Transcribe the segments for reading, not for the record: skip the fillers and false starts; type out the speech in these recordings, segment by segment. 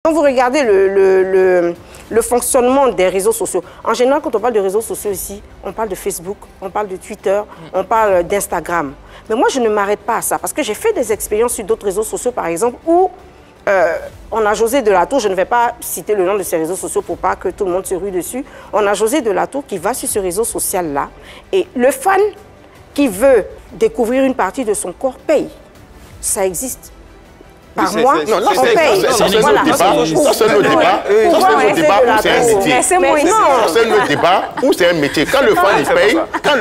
Quand vous regardez le fonctionnement des réseaux sociaux, en général, quand on parle de réseaux sociaux ici, on parle de Facebook, on parle de Twitter, on parle d'Instagram. Mais moi, je ne m'arrête pas à ça, parce que j'ai fait des expériences sur d'autres réseaux sociaux, par exemple, où on a José Delatour, je ne vais pas citer le nom de ces réseaux sociaux pour pas que tout le monde se rue dessus. On a José Delatour qui va sur ce réseau social-là, et le fan qui veut découvrir une partie de son corps paye. Ça existe. Par mois, on paye. Ça, c'est notre débat. Ça, c'est notre débat. C'est notre débat où c'est un métier. Quand le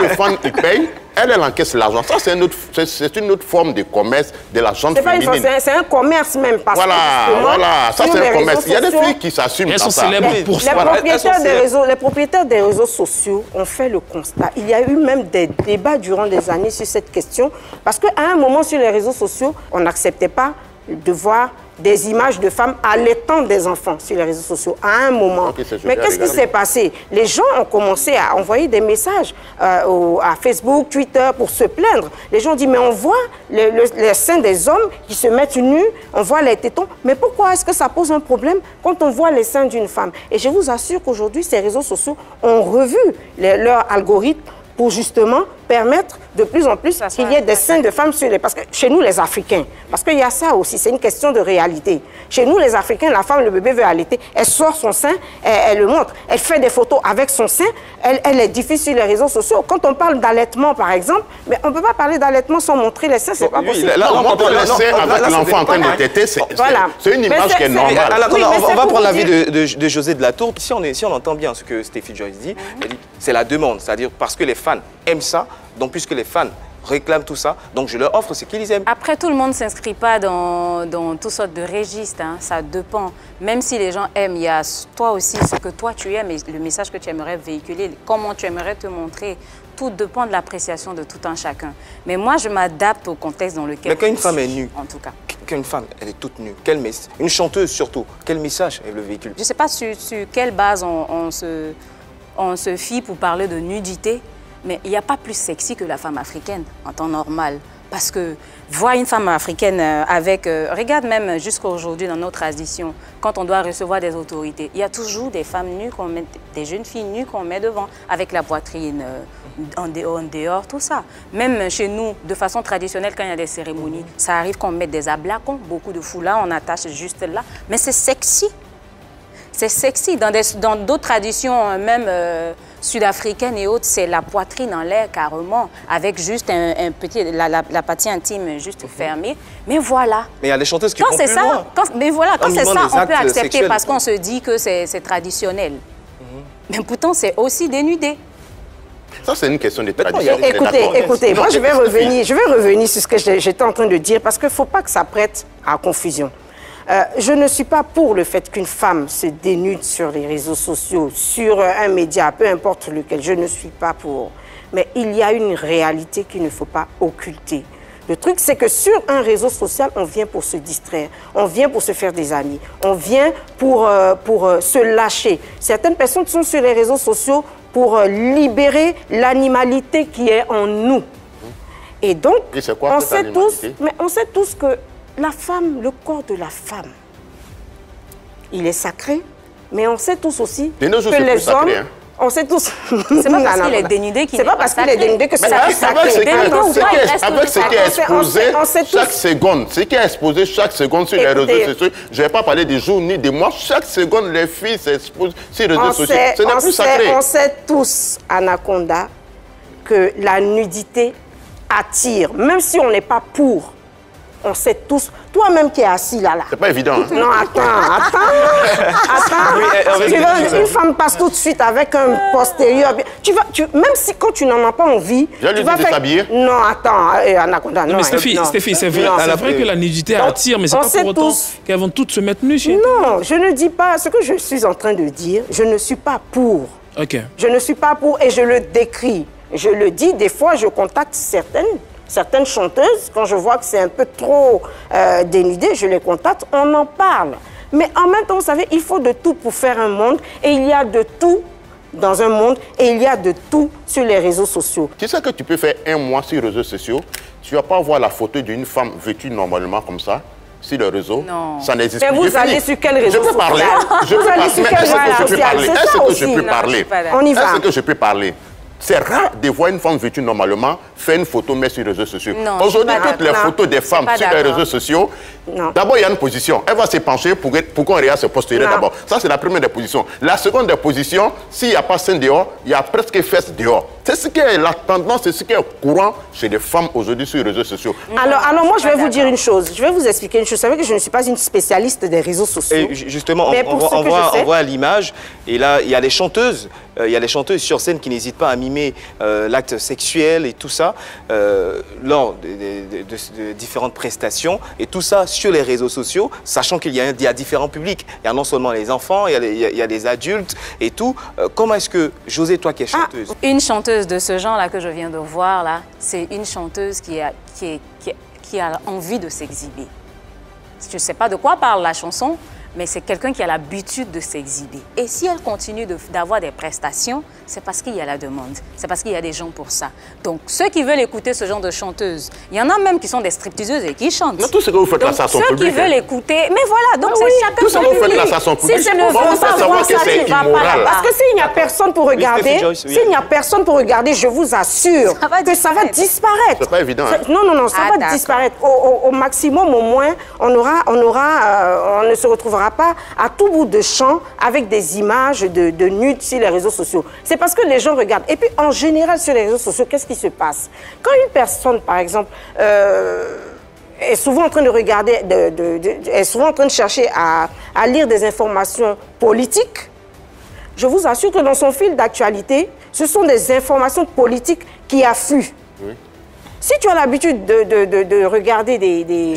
fan il paye, elle encaisse l'argent. Ça, c'est une autre forme de commerce de la gente féminine. C'est un commerce même. Parce voilà. Ça, c'est un commerce. Il y a des filles qui s'assument dans ça. Les propriétaires des réseaux sociaux ont fait le constat. Il y a eu même des débats durant des années sur cette question. Parce qu'à un moment, sur les réseaux sociaux, on n'acceptait pas de voir des images de femmes allaitant des enfants sur les réseaux sociaux, à un moment. Mais qu'est-ce qui s'est passé? Les gens ont commencé à envoyer des messages à Facebook, Twitter, pour se plaindre. Les gens ont dit, mais on voit les seins des hommes qui se mettent nus, on voit les tétons, mais pourquoi est-ce que ça pose un problème quand on voit les seins d'une femme? Et je vous assure qu'aujourd'hui, ces réseaux sociaux ont revu leur algorithme pour justement permettre de plus en plus qu'il y ait des seins de femmes sur les... Parce que chez nous, les Africains, parce qu'il y a ça aussi, c'est une question de réalité. Chez nous, les Africains, la femme, le bébé veut allaiter, elle sort son sein, elle le montre, elle fait des photos avec son sein, elle est difficile sur les réseaux sociaux. Quand on parle d'allaitement, par exemple, mais on ne peut pas parler d'allaitement sans montrer les seins, c'est pas possible. Là, on montre les seins avec l'enfant en train de téter, c'est une image qui est normale. On va prendre l'avis de José Delatour. Si on entend bien ce que Steffi Joyce dit, c'est la demande, c'est-à-dire parce que les fans aiment ça, donc puisque les fans réclament tout ça, donc je leur offre ce qu'ils aiment. Après, tout le monde ne s'inscrit pas dans toutes sortes de registres, hein. Ça dépend. Même si les gens aiment, il y a toi aussi ce que toi tu aimes et le message que tu aimerais véhiculer, comment tu aimerais te montrer. Tout dépend de l'appréciation de tout un chacun. Mais moi, je m'adapte au contexte dans lequel... Mais quand une femme est nue, en tout cas. Quand une femme, elle est toute nue, une chanteuse surtout, quel message elle le véhicule? Je ne sais pas sur quelle base on se fie pour parler de nudité. Mais il n'y a pas plus sexy que la femme africaine en temps normal. Parce que voir une femme africaine avec... regarde même jusqu'à aujourd'hui dans nos traditions, quand on doit recevoir des autorités, il y a toujours des femmes nues, des jeunes filles nues qu'on met devant, avec la poitrine en dehors, tout ça. Même chez nous, de façon traditionnelle, quand il y a des cérémonies, ça arrive qu'on mette des ablacons, beaucoup de foulards, on attache juste là. Mais c'est sexy. C'est sexy. Dans d'autres traditions, même sud-africaines et autres, c'est la poitrine en l'air carrément, avec juste un petit, la partie intime juste fermée. Mais voilà. Mais il y a des chanteuses qui vont plus loin. Mais voilà, quand c'est ça, on peut accepter parce qu'on se dit que c'est traditionnel. Mais pourtant, c'est aussi dénudé. Ça, c'est une question de tradition. Écoutez, moi, je vais revenir sur ce que j'étais en train de dire parce qu'il ne faut pas que ça prête à confusion. Je ne suis pas pour le fait qu'une femme se dénude sur les réseaux sociaux, sur un média, peu importe lequel, je ne suis pas pour. Mais il y a une réalité qu'il ne faut pas occulter. Le truc, c'est que sur un réseau social, on vient pour se distraire, on vient pour se faire des amis, on vient pour se lâcher. Certaines personnes sont sur les réseaux sociaux pour libérer l'animalité qui est en nous. Et donc, on sait tous que la femme, le corps de la femme, il est sacré, mais on sait tous aussi que les hommes... On sait tous... C'est pas parce qu'il est dénudé qu'il est pas parce qu'il est dénudé que c'est sacré. Avec ce qui est exposé chaque seconde, ce qui est exposé chaque seconde sur les réseaux sociaux, je ne vais pas parler des jours ni des mois, chaque seconde, les filles s'exposent sur les réseaux sociaux. Ce n'est plus sacré. On sait tous, Anaconda, que la nudité attire, même si on n'est pas pour. On sait tous, toi-même qui es assis là. C'est pas évident. Hein? Non, attends. Une femme passe tout de suite avec un postérieur. Même si quand tu n'en as pas envie, tu vas s'habiller. Non, attends, Anaconda, non. Mais Steffi, c'est vrai. C'est vrai que la nudité attire, mais c'est pas pour autant qu'elles vont toutes se mettre nues. Non, je ne dis pas ce que je suis en train de dire. Je ne suis pas pour. Ok. Je ne suis pas pour et je le décris. Je le dis, des fois, je contacte certaines chanteuses, quand je vois que c'est un peu trop dénudé, je les contacte, on en parle. Mais en même temps, vous savez, il faut de tout pour faire un monde et il y a de tout dans un monde et il y a de tout sur les réseaux sociaux. Tu sais que tu peux faire un mois sur les réseaux sociaux, tu vas pas voir la photo d'une femme vêtue normalement comme ça, sur le réseau, non. Ça n'existe plus. Mais vous allez sur quel réseau social? Je peux parler. Vous allez sur quel réseau social? Est-ce que je peux parler? On y va. Est-ce que je peux parler? C'est rare de voir une femme vêtue normalement faire une photo, mais sur les réseaux sociaux. Aujourd'hui, toutes les photos des femmes sur les réseaux sociaux, d'abord, il y a une position. Elle va se pencher pour qu'on regarde ses postérieurs d'abord. Ça, c'est la première des positions. La seconde des positions, s'il n'y a pas sein dehors, il y a presque fesses dehors. C'est ce qui est la tendance, c'est ce qui est courant chez les femmes aujourd'hui sur les réseaux sociaux. Alors moi, je vais vous dire une chose. Je vais vous expliquer une chose. Vous savez que je ne suis pas une spécialiste des réseaux sociaux. Et justement, on voit l'image, et là, il y a les chanteuses. Il y a les chanteuses sur scène qui n'hésitent pas à mimer l'acte sexuel et tout ça lors de différentes prestations. Et tout ça sur les réseaux sociaux, sachant qu'il y a différents publics. Il y a non seulement les enfants, il y a les adultes et tout. Comment est-ce que, José, toi qui es chanteuse... Une chanteuse de ce genre-là que je viens de voir, là, c'est une chanteuse qui a envie de s'exhiber. Je ne sais pas de quoi parle la chanson, mais c'est quelqu'un qui a l'habitude de s'exhiber. Et si elle continue d'avoir des prestations, c'est parce qu'il y a la demande. C'est parce qu'il y a des gens pour ça. Donc, ceux qui veulent écouter ce genre de chanteuse, il y en a même qui sont des stripteaseuses et qui chantent. Mais tout ce que vous faites là, ça son public. Ceux qui veulent écouter... Mais voilà, donc c'est chacun tout ce que vous faites là, ça son public. Si je ne veux pas voir ça, tu ne vas pas là-bas. Parce que s'il n'y a personne pour regarder, je vous assure que ça va disparaître. C'est pas évident. Non, ça va disparaître. Au maximum, au moins, on ne se retrouvera pas à tout bout de champ avec des images de nudes sur les réseaux sociaux. C'est parce que les gens regardent. Et puis, en général, sur les réseaux sociaux, qu'est-ce qui se passe? Quand une personne, par exemple, est souvent en train de regarder, est souvent en train de chercher à lire des informations politiques, je vous assure que dans son fil d'actualité, ce sont des informations politiques qui affluent. Oui. Si tu as l'habitude de regarder des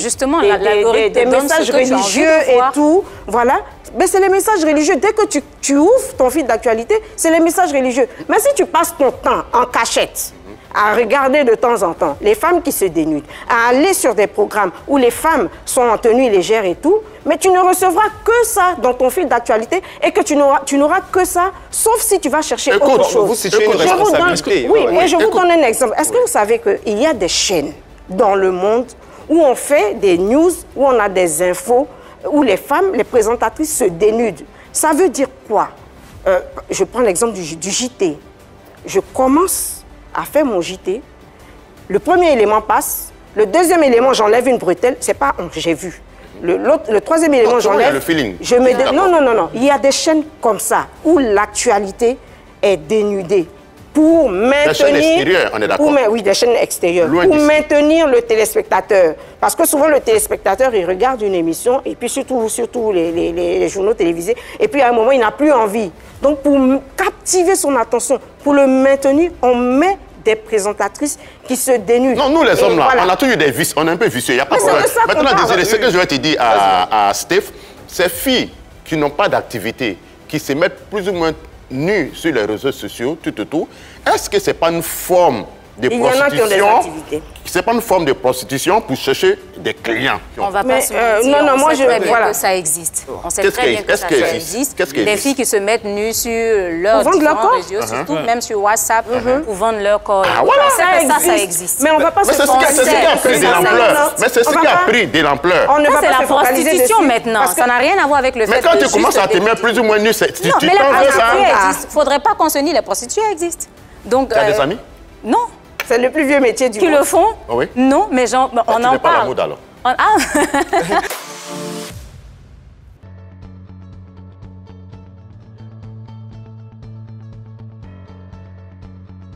messages religieux et tout, voilà, ben c'est les messages religieux. Dès que tu ouvres ton fil d'actualité, c'est les messages religieux. Mais si tu passes ton temps en cachette, à regarder de temps en temps les femmes qui se dénudent, à aller sur des programmes où les femmes sont en tenue légère et tout, mais tu ne recevras que ça dans ton fil d'actualité et que tu n'auras que ça, sauf si tu vas chercher autre chose. Vous situez une responsabilité. Et je vous donne un exemple. Est-ce que vous savez qu'il y a des chaînes dans le monde où on fait des news, où on a des infos, où les femmes, les présentatrices se dénudent? Ça veut dire quoi? Je prends l'exemple du JT. Je commence à faire mon JT, le premier élément passe, le deuxième élément, j'enlève une bretelle, c'est pas j'ai vu. Le troisième élément, j'enlève. Le feeling. Non. Il y a des chaînes comme ça où l'actualité est dénudée pour maintenir. Des chaînes extérieures, on est d'accord. Oui, des chaînes extérieures. Pour maintenir le téléspectateur. Parce que souvent, le téléspectateur, il regarde une émission, et puis surtout les journaux télévisés, et puis à un moment, il n'a plus envie. Donc, pour captiver son attention, pour le maintenir, on met des présentatrices qui se dénudent. Non, nous les hommes là, voilà. On a toujours des vices, on est un peu vicieux, il n'y a pas de problème. Maintenant, désolé, ce que je vais te dire à Steph, ces filles qui n'ont pas d'activité, qui se mettent plus ou moins nues sur les réseaux sociaux, tout, est-ce que ce n'est pas une forme de prostitution? C'est pas une forme de prostitution pour chercher des clients. On va pas se mentir, on sait très bien que ça existe. On sait très bien que ça existe. Des filles qui se mettent nues sur leurs différents réseaux, surtout même sur WhatsApp, pour vendre leur corps. Ah voilà, ça existe. Mais on va pas se penser. C'est ce qui a pris de l'ampleur. Mais c'est ce qui a pris de l'ampleur. C'est la prostitution maintenant. Ça n'a rien à voir avec le fait que... Mais quand tu commences à te mettre plus ou moins nu, tu t'en veux ça? Il ne faudrait pas qu'on se nie, les prostituées existent. Tu as des amis? Non. C'est le plus vieux métier du monde. Qui le font? Oui. Non, mais on en parle. Tu n'es pas la mode alors.